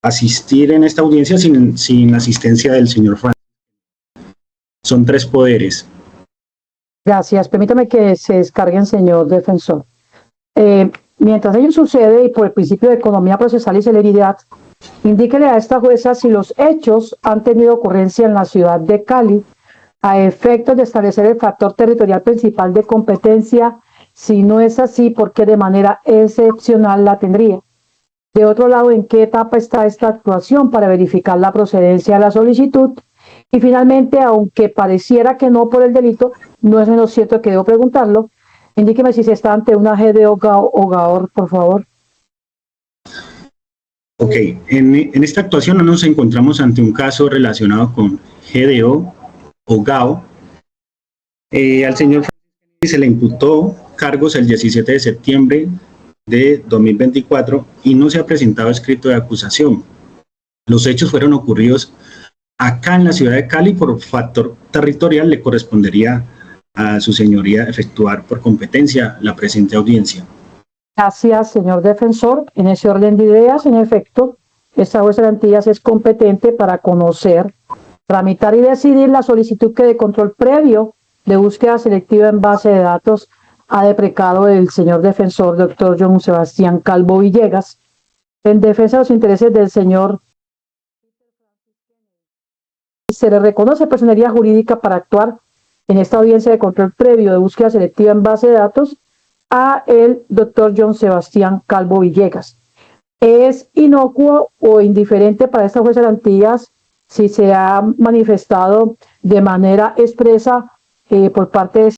asistir en esta audiencia sin asistencia del señor Francisco. Son 3 poderes. Gracias. Permítame que se descarguen, señor defensor. Mientras ello sucede y por el principio de economía procesal y celeridad, indíquele a esta jueza si los hechos han tenido ocurrencia en la ciudad de Cali a efectos de establecer el factor territorial principal de competencia. Si no es así, ¿por qué de manera excepcional la tendría? De otro lado, ¿en qué etapa está esta actuación para verificar la procedencia de la solicitud? Y finalmente, aunque pareciera que no por el delito, no es menos cierto que debo preguntarlo, indíqueme si se está ante una GDO o GAOR, por favor. Ok, en esta actuación no nos encontramos ante un caso relacionado con GDO o GAO. Al señor se le imputó cargos el 17 de septiembre de 2024 y no se ha presentado escrito de acusación. Los hechos fueron ocurridos acá en la ciudad de Cali. Por factor territorial le correspondería a su señoría efectuar por competencia la presente audiencia. Gracias, señor defensor. En ese orden de ideas, en efecto, esta jueza de Antillas es competente para conocer, tramitar y decidir la solicitud que de control previo de búsqueda selectiva en base de datos ha deprecado el señor defensor doctor John Sebastián Calvo Villegas en defensa de los intereses del señor. Se le reconoce personería jurídica para actuar en esta audiencia de control previo de búsqueda selectiva en base de datos a el doctor John Sebastián Calvo Villegas. Es inocuo o indiferente para esta jueza de Antillas si se ha manifestado de manera expresa por parte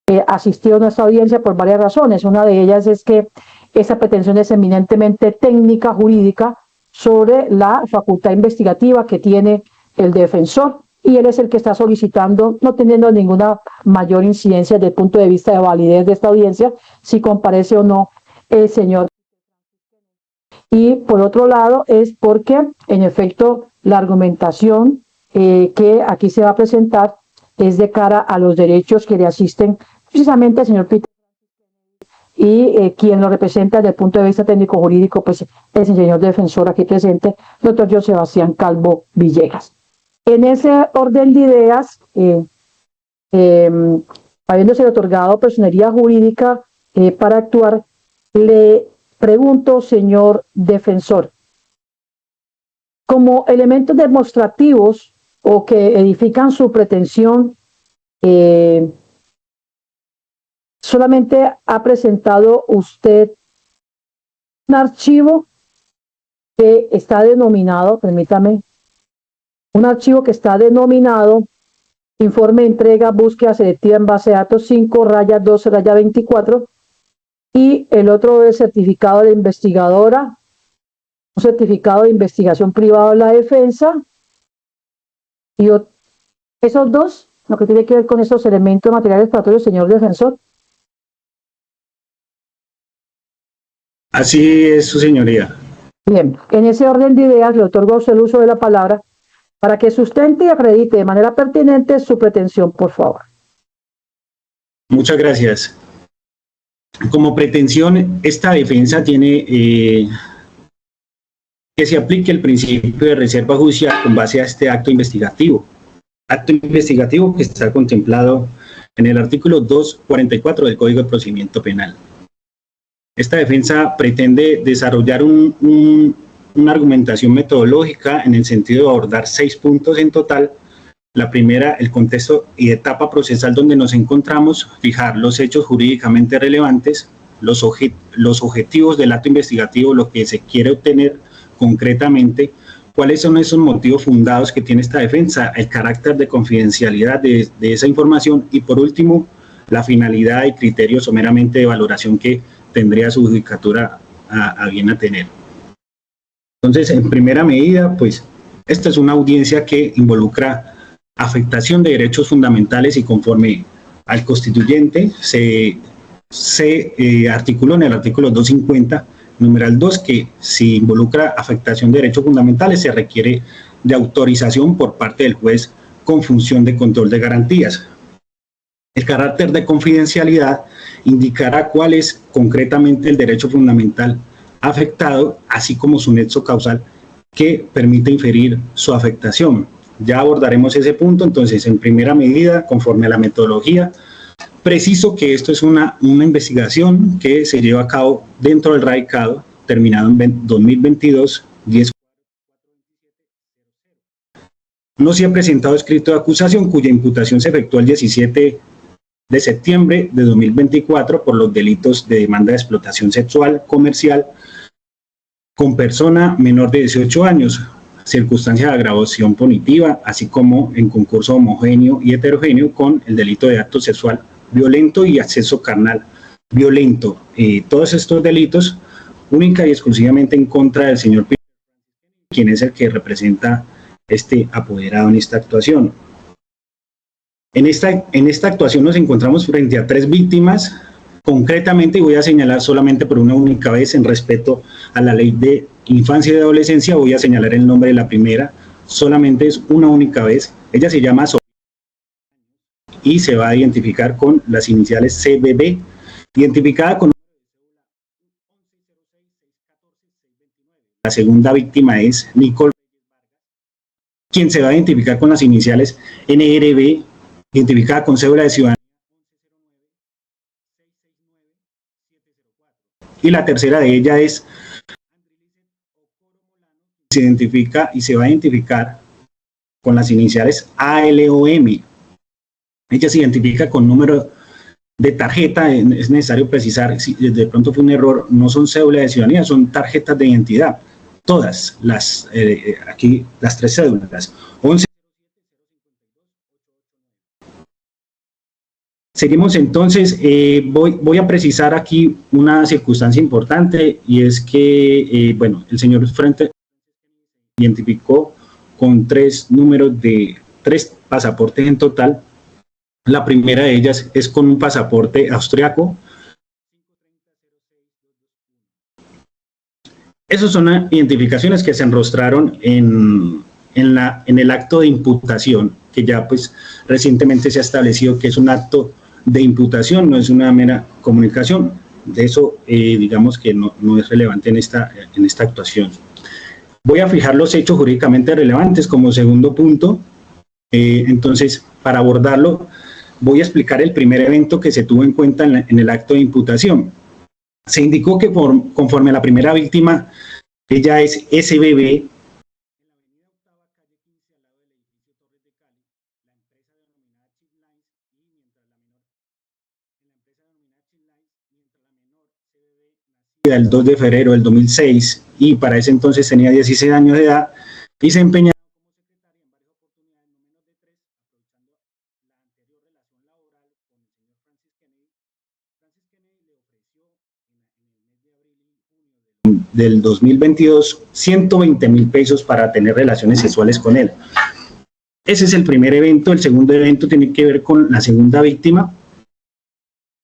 de asistió a nuestra audiencia por varias razones. Una de ellas es que esa pretensión es eminentemente técnica, jurídica, sobre la facultad investigativa que tiene el defensor, y él es el que está solicitando, no teniendo ninguna mayor incidencia desde el punto de vista de validez de esta audiencia, si comparece o no el señor. Y por otro lado es porque, en efecto, la argumentación que aquí se va a presentar es de cara a los derechos que le asisten precisamente al señor Peter, y quien lo representa desde el punto de vista técnico-jurídico, pues es el señor defensor aquí presente, doctor John Sebastián Calvo Villegas. En ese orden de ideas, habiéndose otorgado personería jurídica para actuar, le pregunto, señor defensor, como elementos demostrativos o que edifican su pretensión, solamente ha presentado usted un archivo que está denominado, permítame, un archivo que está denominado informe de entrega búsqueda selectiva en base de datos 5-12-24, y el otro es certificado de investigadora, un certificado de investigación privado de la defensa, y esos dos, lo que tiene que ver con esos elementos materiales probatorios, señor defensor. Así es, su señoría. Bien, en ese orden de ideas le otorgo a usted el uso de la palabra para que sustente y acredite de manera pertinente su pretensión, por favor. Muchas gracias. Como pretensión, esta defensa tiene que se aplique el principio de reserva judicial con base a este acto investigativo que está contemplado en el artículo 244 del Código de Procedimiento Penal. Esta defensa pretende desarrollar una argumentación metodológica en el sentido de abordar 6 puntos en total. La primera, el contexto y etapa procesal donde nos encontramos, fijar los hechos jurídicamente relevantes, los objetivos del acto investigativo, lo que se quiere obtener concretamente, cuáles son esos motivos fundados que tiene esta defensa, el carácter de confidencialidad de esa información, y por último, la finalidad y criterios someramente de valoración que tendría su judicatura a bien a tener. Entonces, en primera medida, pues, esta es una audiencia que involucra afectación de derechos fundamentales y conforme al constituyente se articuló en el artículo 250, numeral 2, que si involucra afectación de derechos fundamentales se requiere de autorización por parte del juez con función de control de garantías. El carácter de confidencialidad indicará cuál es concretamente el derecho fundamental afectado, así como su nexo causal que permite inferir su afectación. Ya abordaremos ese punto. Entonces, en primera medida, conforme a la metodología, preciso que esto es una investigación que se lleva a cabo dentro del radicado, terminado en 2022, 10. No se ha presentado escrito de acusación, cuya imputación se efectuó el 17 de septiembre de 2024 por los delitos de demanda de explotación sexual comercial con persona menor de 18 años, circunstancia de agravación punitiva, así como en concurso homogéneo y heterogéneo con el delito de acto sexual violento y acceso carnal violento. Todos estos delitos, única y exclusivamente en contra del señor Peter, quien es el que representa este apoderado en esta actuación. En esta actuación nos encontramos frente a 3 víctimas, concretamente, y voy a señalar solamente por una única vez en respeto a la ley de infancia y adolescencia, voy a señalar el nombre de la primera, solamente es una única vez. Ella se llama Sofía y se va a identificar con las iniciales CBB, identificada con... La segunda víctima es Nicole, quien se va a identificar con las iniciales NRB, identificada con cédula de ciudadanía. Y la tercera de ella es, se identifica y se va a identificar con las iniciales ALOM. Ella se identifica con número de tarjeta. Es necesario precisar, si de pronto fue un error, no son cédulas de ciudadanía, son tarjetas de identidad. Todas las, aquí las 3 cédulas. 11. Seguimos entonces. Voy a precisar aquí una circunstancia importante, y es que, bueno, el señor Frente identificó con 3 números de 3 pasaportes en total. La primera de ellas es con un pasaporte austriaco. Esas son identificaciones que se enrostraron en el acto de imputación, que ya pues recientemente se ha establecido que es un acto de imputación, no es una mera comunicación. De eso digamos que no es relevante en esta actuación. Voy a fijar los hechos jurídicamente relevantes como segundo punto. Entonces, para abordarlo, voy a explicar el primer evento que se tuvo en cuenta en el acto de imputación. Se indicó que conforme a la primera víctima, ella es SBB, el 2 de febrero del 2006, y para ese entonces tenía 16 años de edad, y se empeñaba del 2022 $120,000 pesos para tener relaciones sexuales con él. Ese es el primer evento. El segundo evento tiene que ver con la segunda víctima.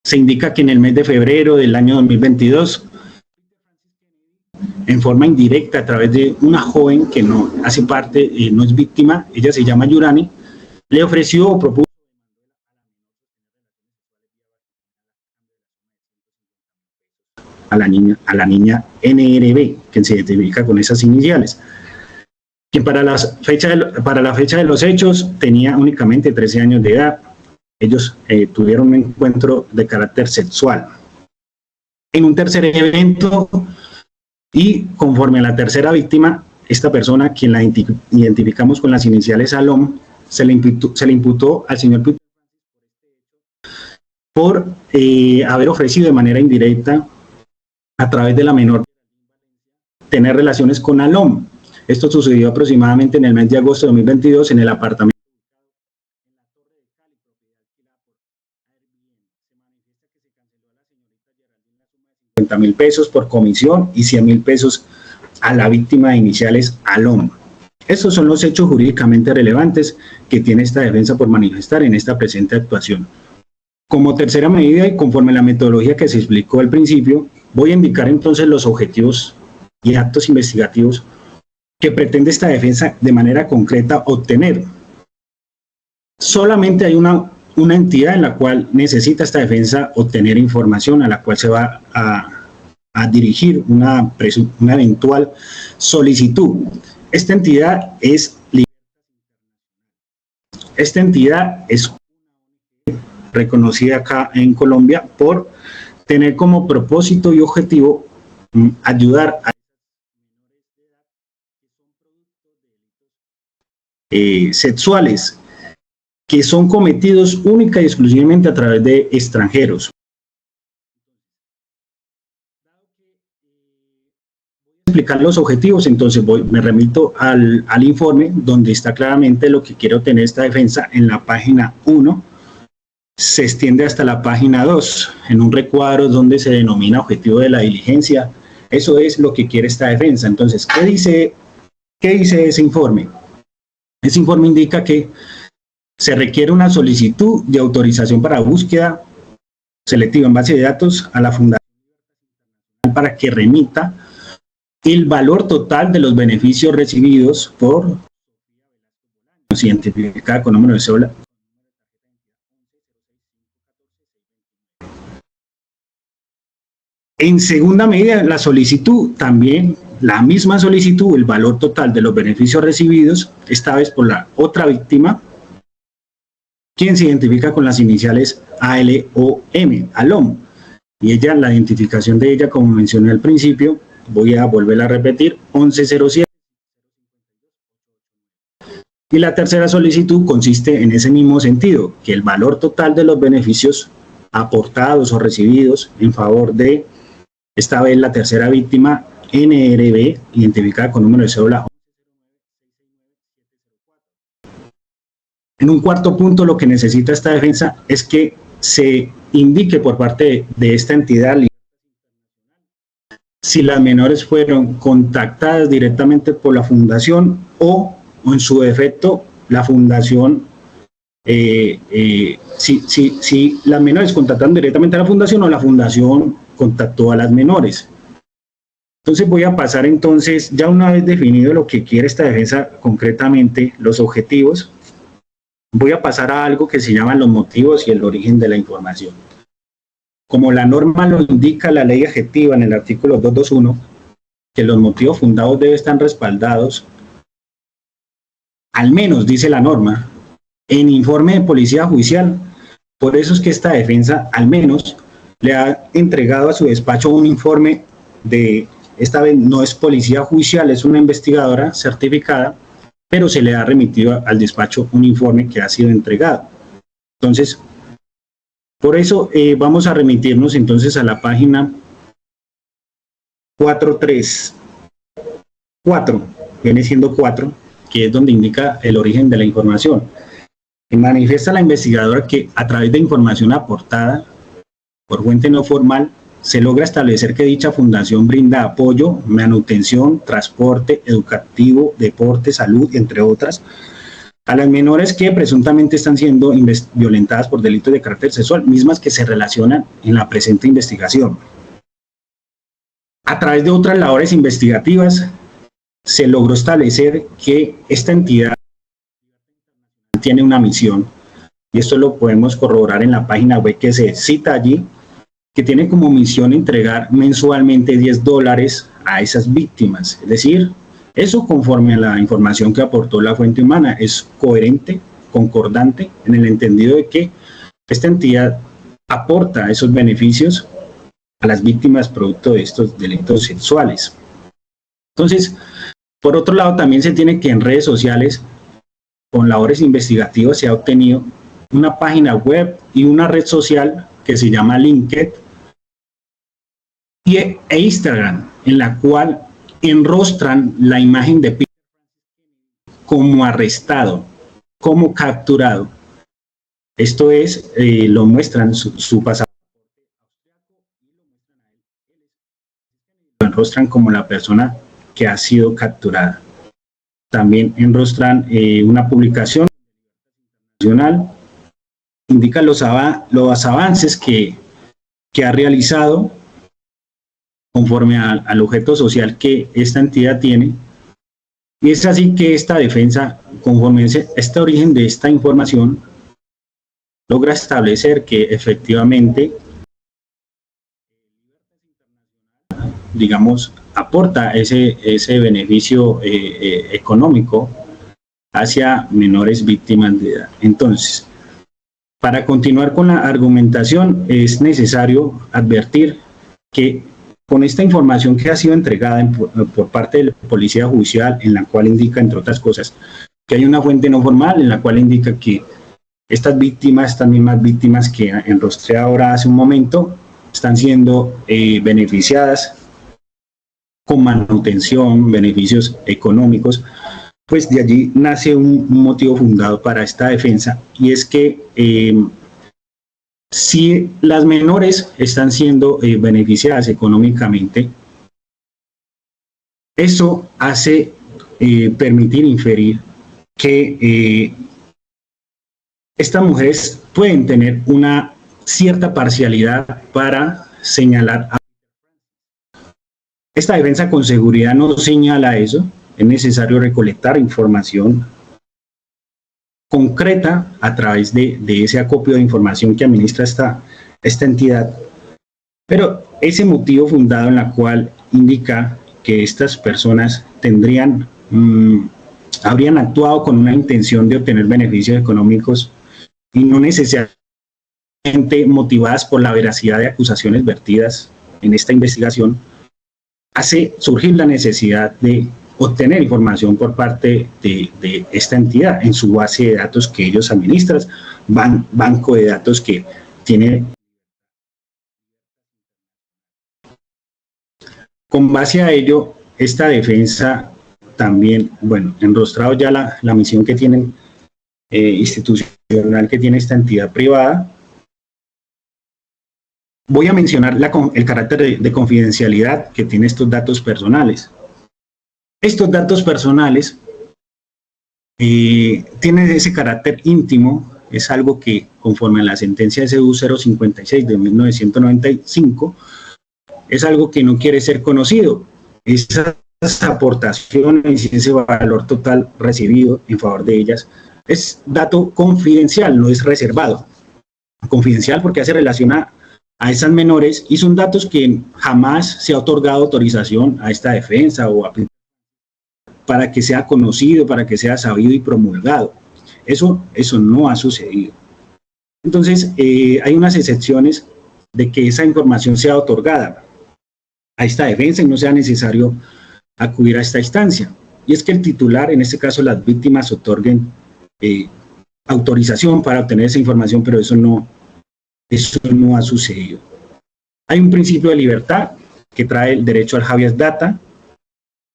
Se indica que en el mes de febrero del año 2022, en forma indirecta, a través de una joven que no hace parte, no es víctima, ella se llama Yurani, le ofreció o propuso a la niña NRB, que se identifica con esas iniciales, que para la fecha de los hechos tenía únicamente 13 años de edad. Ellos tuvieron un encuentro de carácter sexual. En un tercer evento, y conforme a la tercera víctima, esta persona, quien la identificamos con las iniciales ALOM, se le imputó al señor Peter por haber ofrecido de manera indirecta, a través de la menor, tener relaciones con ALOM. Esto sucedió aproximadamente en el mes de agosto de 2022 en el apartamento. $50,000 pesos por comisión y $100,000 pesos a la víctima de iniciales ALOM. Estos son los hechos jurídicamente relevantes que tiene esta defensa por manifestar en esta presente actuación. Como tercera medida, y conforme a la metodología que se explicó al principio, voy a indicar entonces los objetivos y actos investigativos que pretende esta defensa de manera concreta obtener. Solamente hay una entidad en la cual necesita esta defensa obtener información, a la cual se va a a dirigir una eventual solicitud. Esta entidad es reconocida acá en Colombia por tener como propósito y objetivo ayudar a sexuales que son cometidos única y exclusivamente a través de extranjeros. Explicar los objetivos, entonces me remito al informe donde está claramente lo que quiere obtener esta defensa en la página 1, se extiende hasta la página 2, en un recuadro donde se denomina objetivo de la diligencia. Eso es lo que quiere esta defensa. Entonces, ¿qué dice ese informe? Ese informe indica que se requiere una solicitud de autorización para búsqueda selectiva en base de datos a la Fundación para que remita el valor total de los beneficios recibidos por identificada con número de cédula. En segunda medida, la solicitud también, la misma solicitud, el valor total de los beneficios recibidos, esta vez por la otra víctima, quien se identifica con las iniciales ALOM, ALOM, y ella, la identificación de ella, como mencioné al principio, voy a volver a repetir, 1107. Y la tercera solicitud consiste en ese mismo sentido, que el valor total de los beneficios aportados o recibidos en favor de, esta vez la tercera víctima, NRB, identificada con número de cédula. En un cuarto punto, lo que necesita esta defensa es que se indique por parte de esta entidad si las menores fueron contactadas directamente por la fundación o en su defecto la fundación, si las menores contactaron directamente a la fundación o la fundación contactó a las menores. Entonces voy a pasar entonces, ya una vez definido lo que quiere esta defensa concretamente, los objetivos, voy a pasar a algo que se llaman los motivos y el origen de la información. Como la norma lo indica la ley adjetiva en el artículo 221, que los motivos fundados deben estar respaldados, al menos, dice la norma, en informe de policía judicial. Por eso es que esta defensa, al menos, le ha entregado a su despacho un informe de, esta vez no es policía judicial, es una investigadora certificada, pero se le ha remitido al despacho un informe que ha sido entregado. Entonces, por eso vamos a remitirnos entonces a la página 434, viene siendo 4, que es donde indica el origen de la información. Y manifiesta la investigadora que a través de información aportada por fuente no formal, se logra establecer que dicha fundación brinda apoyo, manutención, transporte, educativo, deporte, salud, entre otras, a las menores que presuntamente están siendo violentadas por delitos de carácter sexual, mismas que se relacionan en la presente investigación. A través de otras labores investigativas, se logró establecer que esta entidad tiene una misión, y esto lo podemos corroborar en la página web que se cita allí, que tiene como misión entregar mensualmente $10 a esas víctimas. Es decir, eso conforme a la información que aportó la fuente humana, es coherente, concordante, en el entendido de que esta entidad aporta esos beneficios a las víctimas producto de estos delitos sexuales. Entonces, por otro lado, también se tiene que en redes sociales, con labores investigativas, se ha obtenido una página web y una red social que se llama LinkedIn e Instagram, en la cual enrostran la imagen de Peter como arrestado, como capturado. Esto es, lo muestran su pasaporte, lo enrostran como la persona que ha sido capturada. También enrostran una publicación nacional, indica los avances que ha realizado conforme al objeto social que esta entidad tiene, y es así que esta defensa, conforme a este origen de esta información, logra establecer que efectivamente digamos, aporta ese beneficio económico hacia menores víctimas de edad. Entonces, para continuar con la argumentación, es necesario advertir que con esta información que ha sido entregada por parte de la Policía Judicial, en la cual indica, entre otras cosas, que hay una fuente no formal en la cual indica que estas mismas víctimas que enrostré ahora hace un momento, están siendo beneficiadas con manutención, beneficios económicos, pues de allí nace un motivo fundado para esta defensa, y es que si las menores están siendo beneficiadas económicamente, eso hace permitir inferir que estas mujeres pueden tener una cierta parcialidad para señalar. Esta defensa con seguridad no señala eso. Es necesario recolectar información concreta a través de ese acopio de información que administra esta entidad, pero ese motivo fundado en la cual indica que estas personas habrían actuado con una intención de obtener beneficios económicos y no necesariamente motivadas por la veracidad de acusaciones vertidas en esta investigación, hace surgir la necesidad de obtener información por parte de esta entidad en su base de datos que ellos administran, banco de datos que tiene. Con base a ello, esta defensa también, bueno, enrostrado ya la misión que tienen institucional que tiene esta entidad privada, voy a mencionar el carácter de confidencialidad que tiene estos datos personales. Estos datos personales tienen ese carácter íntimo, es algo que conforme a la sentencia SU 056 de 1995, es algo que no quiere ser conocido. Esas aportaciones y ese valor total recibido en favor de ellas es dato confidencial, no es reservado. Confidencial porque hace relación a esas menores y son datos que jamás se ha otorgado autorización a esta defensa o para que sea conocido, para que sea sabido y promulgado. Eso no ha sucedido. Entonces, hay unas excepciones de que esa información sea otorgada a esta defensa y no sea necesario acudir a esta instancia. Y es que el titular, en este caso las víctimas, otorguen autorización para obtener esa información, pero eso no ha sucedido. Hay un principio de libertad que trae el derecho al habeas data,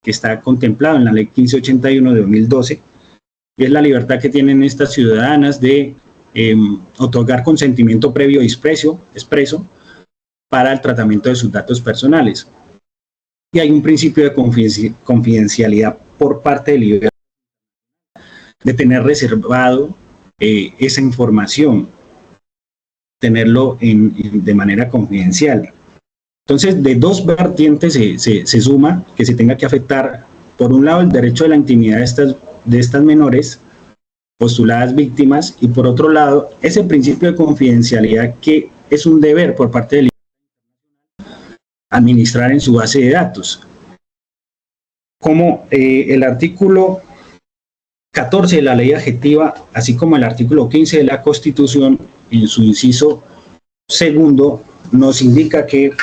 que está contemplado en la ley 1581 de 2012, y es la libertad que tienen estas ciudadanas de otorgar consentimiento previo expreso para el tratamiento de sus datos personales. Y hay un principio de confidencialidad por parte del libertad de tener reservado esa información, tenerlo de manera confidencial. Entonces, de dos vertientes se suma que se tenga que afectar, por un lado, el derecho de la intimidad de estas menores postuladas víctimas, y por otro lado, ese principio de confidencialidad que es un deber por parte del administrar en su base de datos. Como el artículo 14 de la ley adjetiva, así como el artículo 15 de la Constitución, en su inciso segundo, nos indica que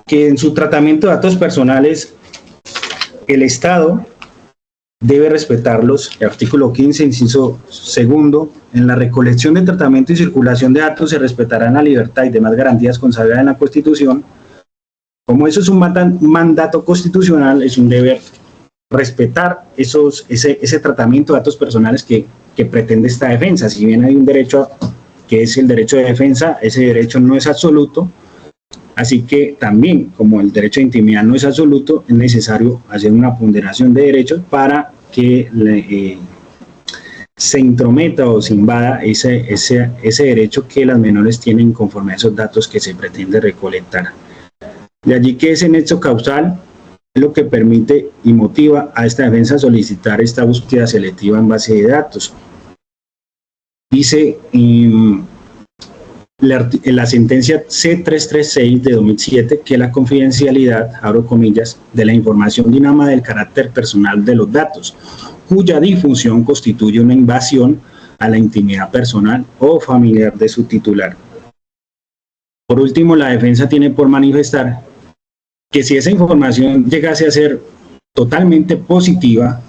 en su tratamiento de datos personales el Estado debe respetarlos. El artículo 15, inciso segundo, en la recolección de tratamiento y circulación de datos se respetarán la libertad y demás garantías consagradas en la Constitución. Como eso es un mandato constitucional, es un deber respetar ese tratamiento de datos personales que pretende esta defensa. Si bien hay un derecho que es el derecho de defensa, ese derecho no es absoluto. Así que también, como el derecho de intimidad no es absoluto, es necesario hacer una ponderación de derechos para que se intrometa o se invada ese derecho que las menores tienen conforme a esos datos que se pretende recolectar. De allí que ese nexo causal es lo que permite y motiva a esta defensa a solicitar esta búsqueda selectiva en base de datos. Dice la sentencia C336 de 2007, que la confidencialidad, abro comillas, de la información de UNAMA del carácter personal de los datos, cuya difusión constituye una invasión a la intimidad personal o familiar de su titular. Por último, la defensa tiene por manifestar que si esa información llegase a ser totalmente positiva,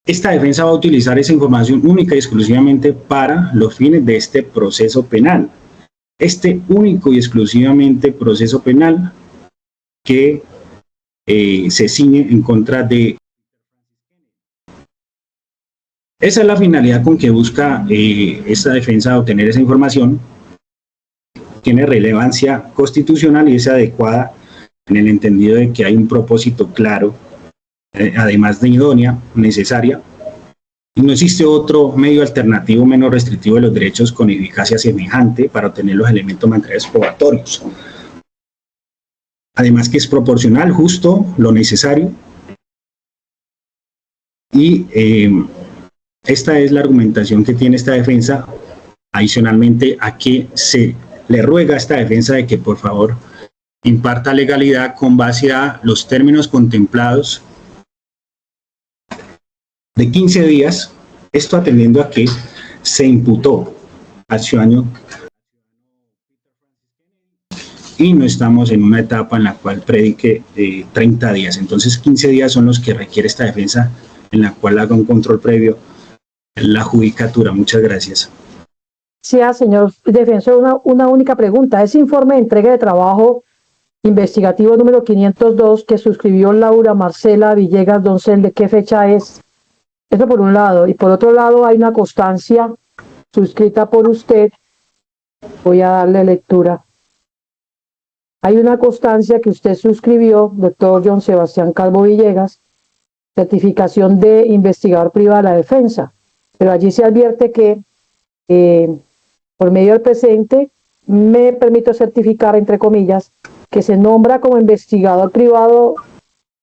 esta defensa va a utilizar esa información única y exclusivamente para los fines de este proceso penal. Este único y exclusivamente proceso penal que se ciñe en contra de... Esa es la finalidad con que busca esta defensa de obtener esa información. Tiene relevancia constitucional y es adecuada en el entendido de que hay un propósito claro, además de idónea, necesaria, y no existe otro medio alternativo menos restrictivo de los derechos con eficacia semejante para obtener los elementos materiales probatorios. Además que es proporcional, justo, lo necesario, y esta es la argumentación que tiene esta defensa, adicionalmente a que se le ruega a esta defensa de que por favor imparta legalidad con base a los términos contemplados de 15 días, esto atendiendo a que se imputó hace un año y no estamos en una etapa en la cual predique 30 días, entonces 15 días son los que requiere esta defensa en la cual haga un control previo en la judicatura. Muchas gracias. Sí, señor defensor, una única pregunta. Ese informe de entrega de trabajo investigativo número 502 que suscribió Laura Marcela Villegas Doncel, ¿de qué fecha es? Eso por un lado. Y por otro lado hay una constancia suscrita por usted. Voy a darle lectura. Hay una constancia que usted suscribió, doctor John Sebastián Calvo Villegas, certificación de investigador privado de la defensa. Pero allí se advierte que por medio del presente me permito certificar, entre comillas, que se nombra como investigador privado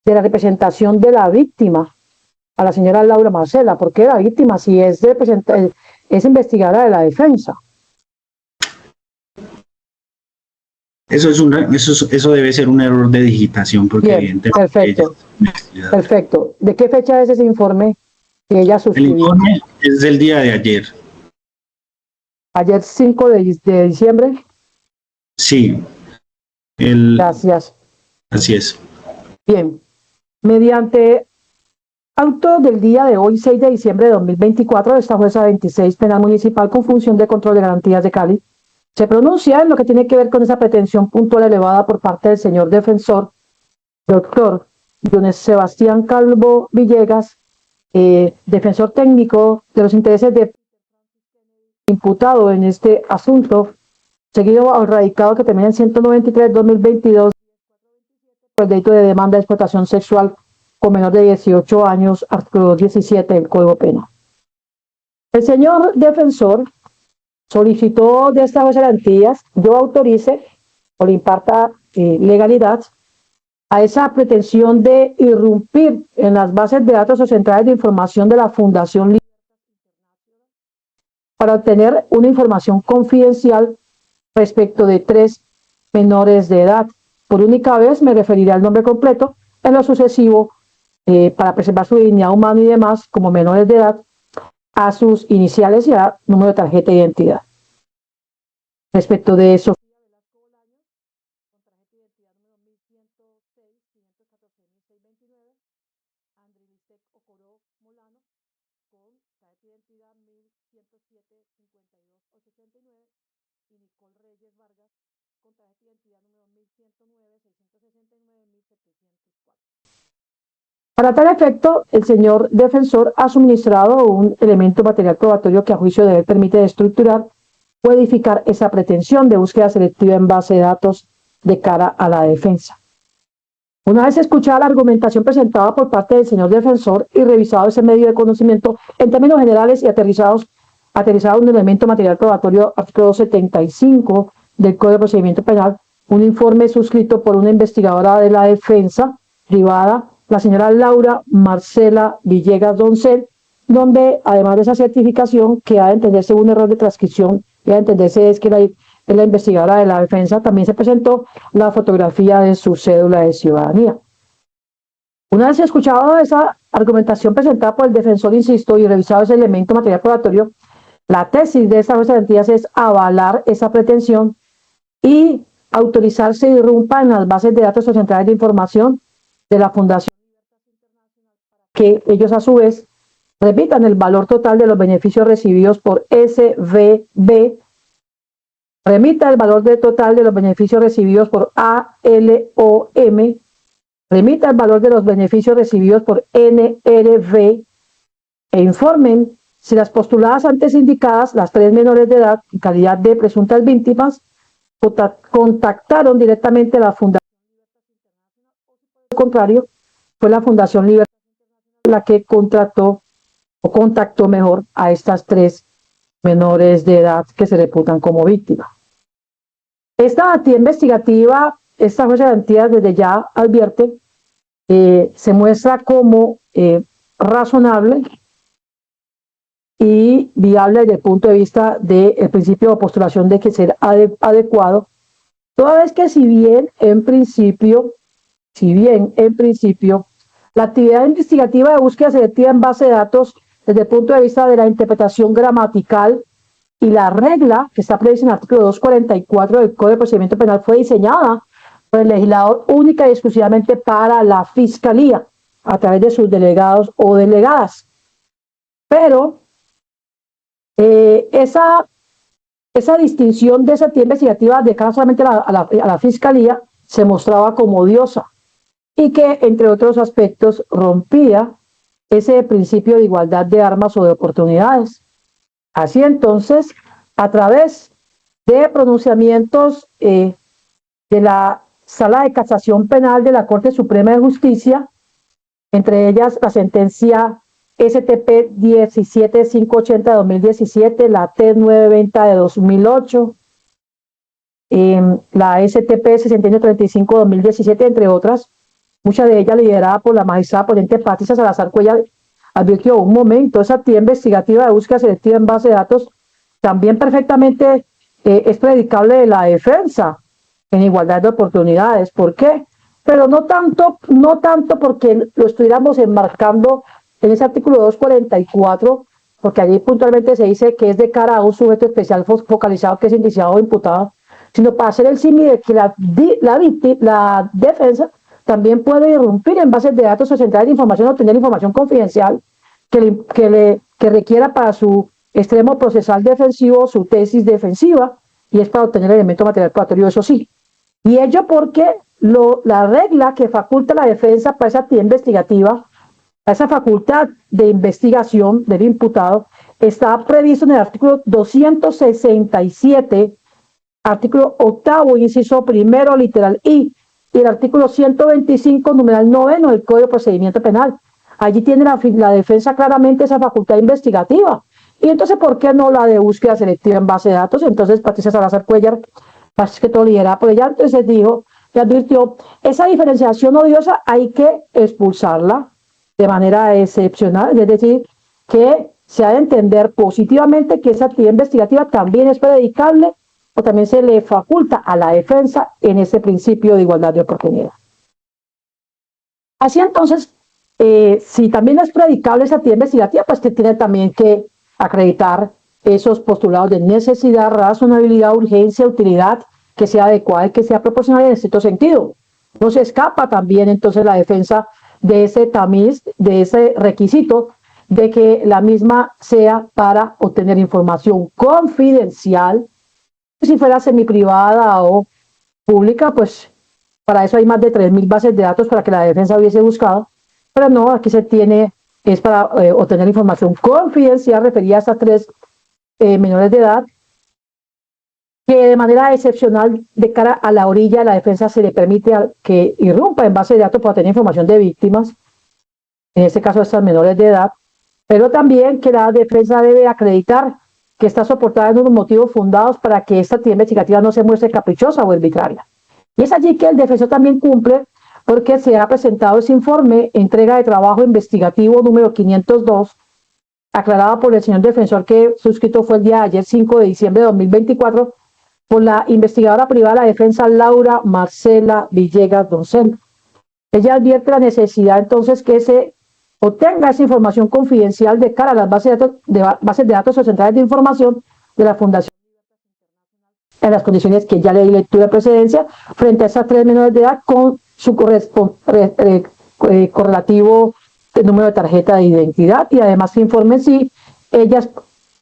de la representación de la víctima a la señora Laura Marcela. ¿Por qué la víctima si es investigadora de la defensa? Eso debe ser un error de digitación porque bien, evidentemente perfecto. ¿De qué fecha es ese informe que ella suscribió? El informe es del día de ayer. ¿Ayer 5 de diciembre? Sí. Gracias. Así es. Bien. Mediante auto del día de hoy, 6 de diciembre de 2024, de esta jueza 26 penal municipal con función de control de garantías de Cali, se pronuncia en lo que tiene que ver con esa pretensión puntual elevada por parte del señor defensor, doctor John Sebastián Calvo Villegas, defensor técnico de los intereses de imputado en este asunto, seguido al radicado que termina en 193-2022 por el delito de demanda de explotación sexual con menor de 18 años, artículo 17 del Código Penal. El señor defensor solicitó de estas garantías, yo autorice o le imparta legalidad a esa pretensión de irrumpir en las bases de datos o centrales de información de la Fundación para obtener una información confidencial respecto de 3 menores de edad. Por única vez me referiré al nombre completo, en lo sucesivo, para preservar su dignidad humana y demás, como menores de edad, a sus iniciales y a número de tarjeta de identidad. Respecto de eso, para tal efecto, el señor defensor ha suministrado un elemento material probatorio que a juicio de él permite estructurar o edificar esa pretensión de búsqueda selectiva en base de datos de cara a la defensa. Una vez escuchada la argumentación presentada por parte del señor defensor y revisado ese medio de conocimiento en términos generales y aterrizado un elemento material probatorio, artículo 275 del Código de Procedimiento Penal, un informe suscrito por una investigadora de la defensa privada, la señora Laura Marcela Villegas Doncel, donde además de esa certificación que ha de entenderse un error de transcripción y a entenderse es que es la investigadora de la defensa, también se presentó la fotografía de su cédula de ciudadanía. Una vez escuchado esa argumentación presentada por el defensor, insisto, y revisado ese elemento material probatorio, la tesis de esta jueza de garantías es avalar esa pretensión y autorizar se irrumpa en las bases de datos o centrales de información de la Fundación, que ellos a su vez repitan el valor total de los beneficios recibidos por SVB, remita el valor total de los beneficios recibidos por ALOM, remita el valor de los beneficios recibidos por NRV e informen si las postuladas antes indicadas, las 3 menores de edad, en calidad de presuntas víctimas, contactaron directamente a la Fundación. Al contrario, fue la Fundación Libertad la que contrató o contactó mejor a estas 3 menores de edad que se reputan como víctimas. Esta actividad investigativa, esta jueza de garantías desde ya advierte, se muestra como razonable y viable desde el punto de vista del principio de postulación de que ser adecuado, toda vez que si bien en principio, la actividad investigativa de búsqueda selectiva en base de datos desde el punto de vista de la interpretación gramatical y la regla que está prevista en el artículo 244 del Código de Procedimiento Penal fue diseñada por el legislador única y exclusivamente para la Fiscalía, a través de sus delegados o delegadas. Pero esa distinción de esa actividad investigativa de cara solamente a la Fiscalía se mostraba como odiosa y que, entre otros aspectos, rompía ese principio de igualdad de armas o de oportunidades. Así entonces, a través de pronunciamientos de la Sala de Casación Penal de la Corte Suprema de Justicia, entre ellas la sentencia STP 17580 de 2017, la T 920 de 2008, la STP 6135 de 2017, entre otras, muchas de ellas lideradas por la magistrada ponente Patricia Salazar Cuellar, advirtió un momento, esa actividad investigativa de búsqueda selectiva en base de datos también perfectamente es predicable de la defensa en igualdad de oportunidades. ¿Por qué? Pero no tanto porque lo estuviéramos enmarcando en ese artículo 244, porque allí puntualmente se dice que es de cara a un sujeto especial focalizado que es indiciado o imputado, sino para hacer el símil de que la defensa también puede irrumpir en bases de datos o centrales de información, obtener información confidencial que requiera para su extremo procesal defensivo, su tesis defensiva, y es para obtener elemento material probatorio, eso sí. Y ello porque la regla que faculta la defensa para esa actividad investigativa, para esa facultad de investigación del imputado, está previsto en el artículo 267, artículo 8º, inciso primero, literal I, y el artículo 125, numeral 9 del Código de Procedimiento Penal. Allí tiene la defensa claramente esa facultad investigativa. Y entonces, ¿por qué no la de búsqueda selectiva en base de datos? Entonces, Patricia Salazar Cuellar, más que todo liderada por ella, entonces dijo, le advirtió, esa diferenciación odiosa hay que expulsarla de manera excepcional, es decir, que se ha de entender positivamente que esa actividad investigativa también es predicable o también se le faculta a la defensa en ese principio de igualdad de oportunidad. Así entonces, si también es predicable esa actividad investigativa, pues que tiene también que acreditar esos postulados de necesidad, razonabilidad, urgencia, utilidad, que sea adecuada y que sea proporcional en estricto sentido. No se escapa también entonces la defensa de ese tamiz, de ese requisito de que la misma sea para obtener información confidencial. Si fuera semiprivada o pública, pues para eso hay más de 3.000 bases de datos para que la defensa hubiese buscado, pero no, aquí se tiene, es para obtener información confidencial referida a estas 3 menores de edad, que de manera excepcional de cara a la orilla de la defensa se le permite que irrumpa en base de datos para obtener información de víctimas, en este caso estas menores de edad, pero también que la defensa debe acreditar que está soportada en unos motivos fundados para que esta actividad investigativa no se muestre caprichosa o arbitraria. Y es allí que el defensor también cumple, porque se ha presentado ese informe, entrega de trabajo investigativo número 502, aclarada por el señor defensor, que suscrito fue el día de ayer, 5 de diciembre de 2024, por la investigadora privada de la defensa Laura Marcela Villegas Doncel. Ella advierte la necesidad entonces que se obtenga esa información confidencial de cara a las bases de datos o centrales de información de la Fundación en las condiciones que ya le di lectura de precedencia, frente a esas 3 menores de edad con su correlativo número de tarjeta de identidad, y además que informen si ellas,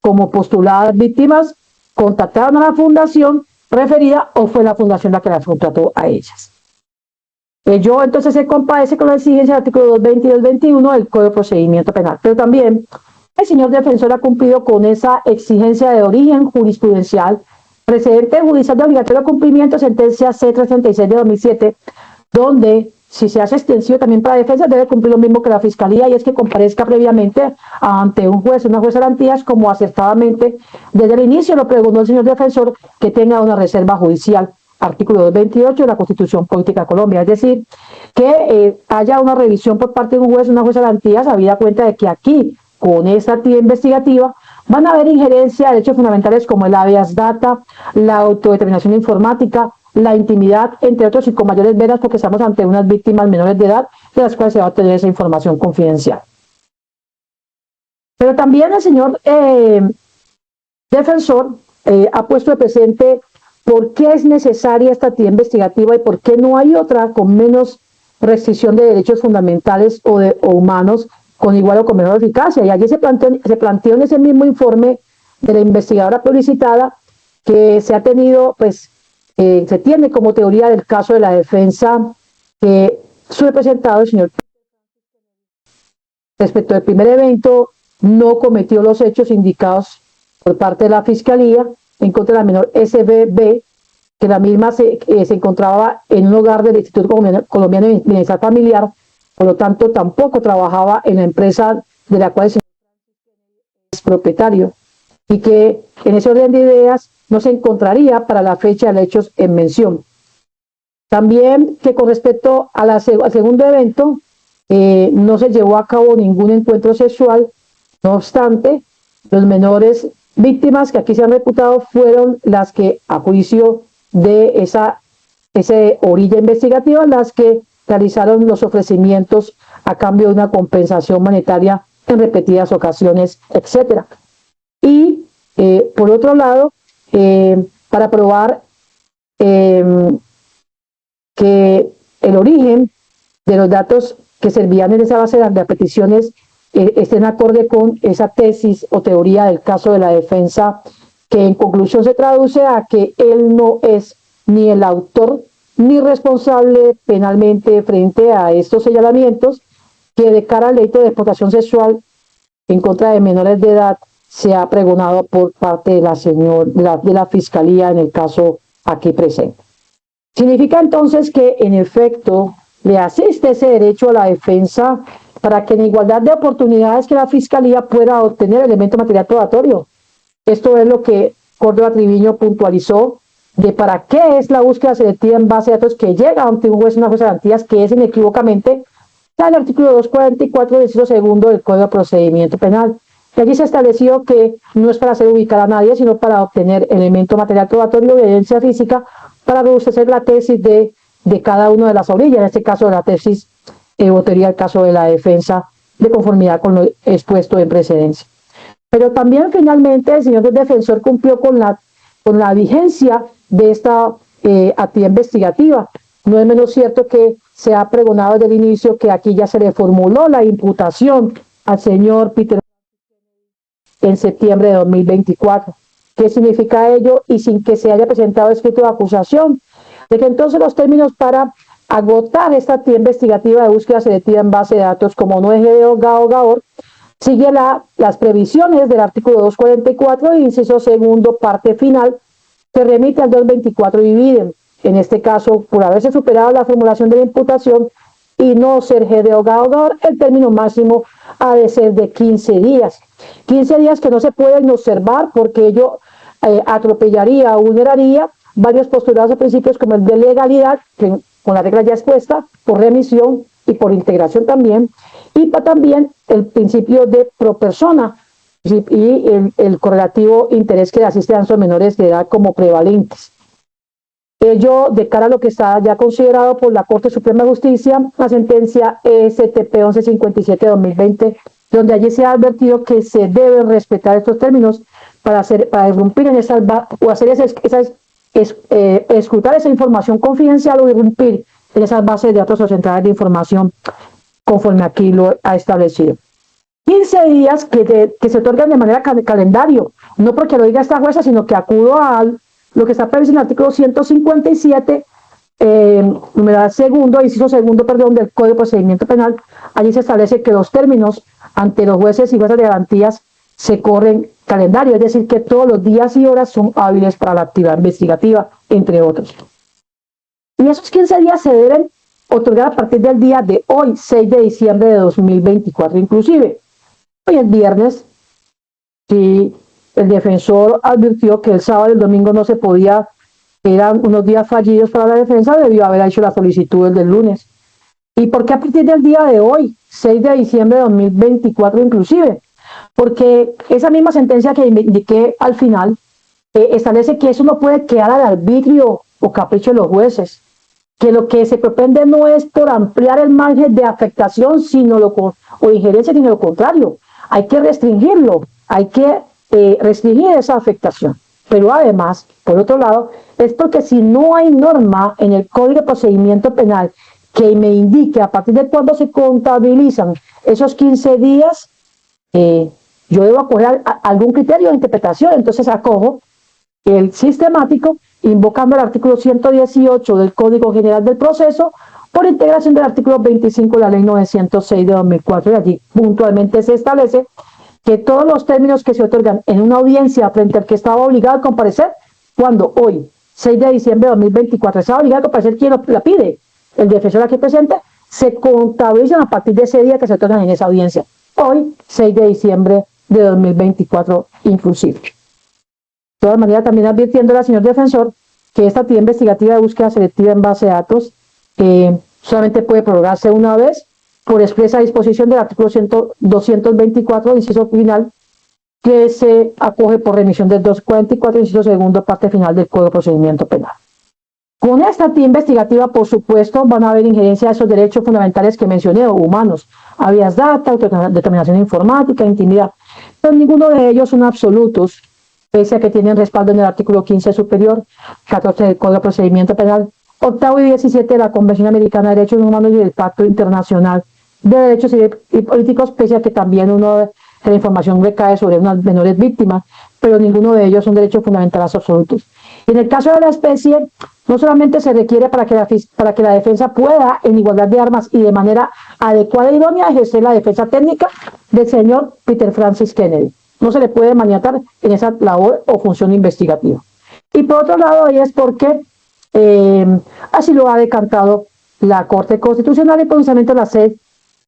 como postuladas víctimas, contactaron a la fundación referida o fue la fundación la que las contrató a ellas. Ello entonces se compadece con la exigencia del artículo 220 y 221 del Código de Procedimiento Penal. Pero también el señor defensor ha cumplido con esa exigencia de origen jurisprudencial, precedente judicial de obligatorio cumplimiento, sentencia C336 de 2007, donde, si se hace extensivo también para defensa, debe cumplir lo mismo que la Fiscalía, y es que comparezca previamente ante un juez, una jueza de garantías, como acertadamente desde el inicio lo preguntó el señor defensor, que tenga una reserva judicial, artículo 228 de la Constitución Política de Colombia. Es decir, que haya una revisión por parte de un juez, una jueza de garantías, habida cuenta de que aquí, con esta actividad investigativa, van a haber injerencia de derechos fundamentales como el habeas data, la autodeterminación informática, la intimidad, entre otros, y con mayores veras porque estamos ante unas víctimas menores de edad de las cuales se va a obtener esa información confidencial. Pero también el señor defensor ha puesto de presente por qué es necesaria esta actividad investigativa y por qué no hay otra con menos restricción de derechos fundamentales o humanos con igual o con menor eficacia. Y allí se planteó en ese mismo informe de la investigadora publicitada que se ha tenido, pues, se tiene como teoría del caso de la defensa que su representado, el señor, respecto del primer evento, no cometió los hechos indicados por parte de la Fiscalía en contra de la menor SBB, que la misma se encontraba en un hogar del Instituto Colombiano de Bienestar Familiar, por lo tanto tampoco trabajaba en la empresa de la cual el señor es propietario, y que en ese orden de ideas no se encontraría para la fecha de hechos en mención. También que con respecto a al segundo evento, no se llevó a cabo ningún encuentro sexual. No obstante, los menores víctimas que aquí se han reputado fueron las que, a juicio de esa orilla investigativa, las que realizaron los ofrecimientos a cambio de una compensación monetaria en repetidas ocasiones, etc. Y por otro lado, para probar que el origen de los datos que servían en esa base de peticiones estén acorde con esa tesis o teoría del caso de la defensa, que en conclusión se traduce a que él no es ni el autor ni responsable penalmente frente a estos señalamientos, que de cara al delito de explotación sexual en contra de menores de edad se ha pregonado por parte de la Fiscalía en el caso aquí presente. Significa entonces que en efecto le asiste ese derecho a la defensa para que en igualdad de oportunidades que la Fiscalía pueda obtener elemento material probatorio. Esto es lo que Córdoba Triviño puntualizó de para qué es la búsqueda selectiva en base de datos que llega ante un juez, una jueza de garantías, que es inequívocamente el artículo 244 del inciso segundo del Código de Procedimiento Penal. Y allí se estableció que no es para hacer ubicar a nadie, sino para obtener elemento material probatorio de evidencia física para robustecer la tesis de cada una de las orillas, en este caso de la tesis o teoría del caso de la defensa, de conformidad con lo expuesto en precedencia. Pero también finalmente el señor defensor cumplió con la vigencia de esta actividad investigativa. No es menos cierto que se ha pregonado desde el inicio que aquí ya se le formuló la imputación al señor Peter en septiembre de 2024. ¿Qué significa ello? Y sin que se haya presentado escrito de acusación, de que entonces los términos para agotar esta actividad investigativa de búsqueda selectiva en base de datos, como no es GAO-GAOR, sigue las previsiones del artículo 244, inciso segundo, parte final, que remite al 224 y dividen, en este caso, por haberse superado la formulación de la imputación y no ser GAO-GAOR, el término máximo ha de ser de 15 días. 15 días que no se pueden observar porque ello atropellaría o vulneraría varios postulados o principios como el de legalidad, que con la regla ya expuesta, por remisión y por integración también, y también el principio de pro persona, y el correlativo interés que le asiste a esos menores de edad como prevalentes. Ello de cara a lo que está ya considerado por la Corte Suprema de Justicia, la sentencia STP 1157-2020, donde allí se ha advertido que se deben respetar estos términos para irrumpir en esas o hacer escrutar esa información confidencial o irrumpir en esas bases de datos o centrales de información conforme aquí lo ha establecido. 15 días que se otorgan de manera calendario, no porque lo diga esta jueza, sino que acudo a lo que está previsto en el artículo 157, numeral segundo, inciso segundo, perdón, del Código de Procedimiento Penal. Allí se establece que los términos ante los jueces y juezas de garantías se corren calendario, es decir, que todos los días y horas son hábiles para la actividad investigativa, entre otros. Y esos 15 días se deben otorgar a partir del día de hoy, 6 de diciembre de 2024, inclusive. Hoy es viernes, si el defensor advirtió que el sábado y el domingo no se podía, eran unos días fallidos para la defensa, debió haber hecho la solicitud del lunes. ¿Y por qué a partir del día de hoy, 6 de diciembre de 2024 inclusive? Porque esa misma sentencia que indiqué al final establece que eso no puede quedar al arbitrio o capricho de los jueces, que lo que se propende no es por ampliar el margen de afectación o injerencia, sino lo contrario. Hay que restringirlo, hay que restringir esa afectación. Pero además, por otro lado, es porque si no hay norma en el Código de Procedimiento Penal que me indique a partir de cuándo se contabilizan esos 15 días, yo debo acoger algún criterio de interpretación. Entonces acojo el sistemático, invocando el artículo 118 del Código General del Proceso, por integración del artículo 25 de la Ley 906 de 2004, y allí puntualmente se establece que todos los términos que se otorgan en una audiencia frente al que estaba obligado a comparecer, cuando hoy, 6 de diciembre de 2024, estaba obligado a comparecer quien la pide, el defensor aquí presente, se contabilizan a partir de ese día que se otorgan en esa audiencia. Hoy, 6 de diciembre de 2024, inclusive. De todas maneras, también advirtiéndole al señor defensor que esta actividad investigativa de búsqueda selectiva en base de datos solamente puede prorrogarse una vez por expresa disposición del artículo 224, inciso final, que se acoge por remisión del 244, inciso segundo, parte final del Código de Procedimiento Penal. Con esta actividad investigativa, por supuesto, van a haber injerencia de esos derechos fundamentales que mencioné, humanos, habeas data, autodeterminación informática, intimidad, pero ninguno de ellos son absolutos, pese a que tienen respaldo en el artículo 15 superior, 14 del Código de Procedimiento Penal, 8 y 17 de la Convención Americana de Derechos Humanos y del Pacto Internacional de Derechos y Políticos, pese a que también uno de la información recae sobre unas menores víctimas, pero ninguno de ellos son derechos fundamentales absolutos. Y en el caso de la especie, no solamente se requiere para que la defensa pueda, en igualdad de armas y de manera adecuada e idónea, ejercer la defensa técnica del señor Peter Francis Kennedy. No se le puede maniatar en esa labor o función investigativa. Y por otro lado, y es porque así lo ha decantado la Corte Constitucional y precisamente la C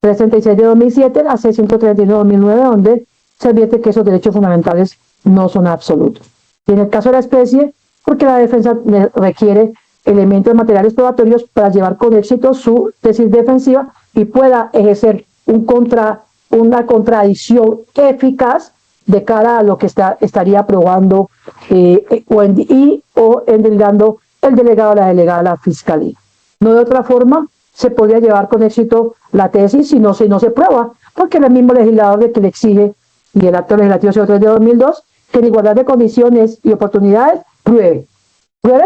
336 de 2007, la C 131 de 2009, donde se advierte que esos derechos fundamentales no son absolutos. Y en el caso de la especie, porque la defensa requiere elementos materiales probatorios para llevar con éxito su tesis defensiva y pueda ejercer una contradicción eficaz de cara a lo que estaría probando o endilgando el delegado o la delegada de la Fiscalía. No de otra forma se podría llevar con éxito la tesis si no se prueba, porque el mismo legislador que le exige, y el acto legislativo 03 de 2002, que en igualdad de condiciones y oportunidades pruebe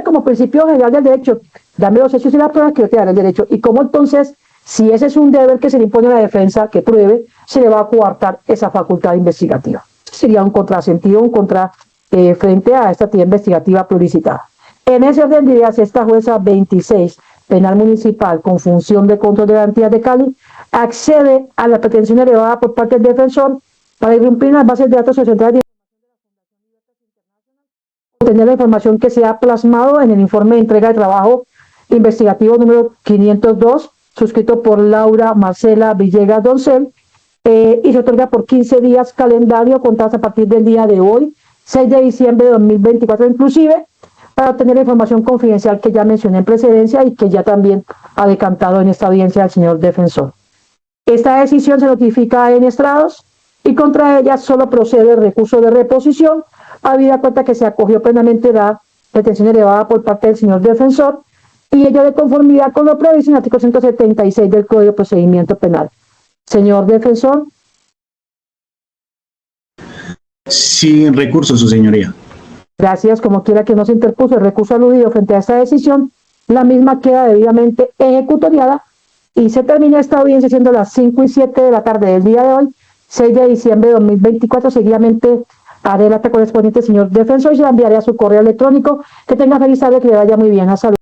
como principio general del derecho, dame los hechos y las pruebas que yo te daré el derecho. Y como entonces, si ese es un deber que se le impone a la defensa, que pruebe, se le va a coartar esa facultad investigativa. Sería un contrasentido, frente a esta actividad investigativa publicitada. En ese orden de ideas, esta jueza 26, penal municipal con función de control de garantías de Cali, accede a la pretensión elevada por parte del defensor para irrumpir en las bases de datos centrales de obtener la información que se ha plasmado en el informe de entrega de trabajo investigativo número 502, suscrito por Laura Marcela Villegas Doncel, y se otorga por 15 días calendario contados a partir del día de hoy, 6 de diciembre de 2024 inclusive, para obtener la información confidencial que ya mencioné en precedencia y que ya también ha decantado en esta audiencia el señor defensor. Esta decisión se notifica en estrados y contra ella solo procede el recurso de reposición, habida cuenta que se acogió plenamente la pretensión elevada por parte del señor defensor y ello de conformidad con lo previsto en el artículo 176 del Código de Procedimiento Penal. Señor defensor. Sin recurso, su señoría. Gracias. Como quiera que no se interpuso el recurso aludido frente a esta decisión, la misma queda debidamente ejecutoriada y se termina esta audiencia siendo las 5:07 de la tarde del día de hoy, 6 de diciembre de 2024. Seguidamente haré el acta correspondiente, señor defensor, y se la enviaré a su correo electrónico. Que tenga feliz tarde, que le vaya muy bien. A salud.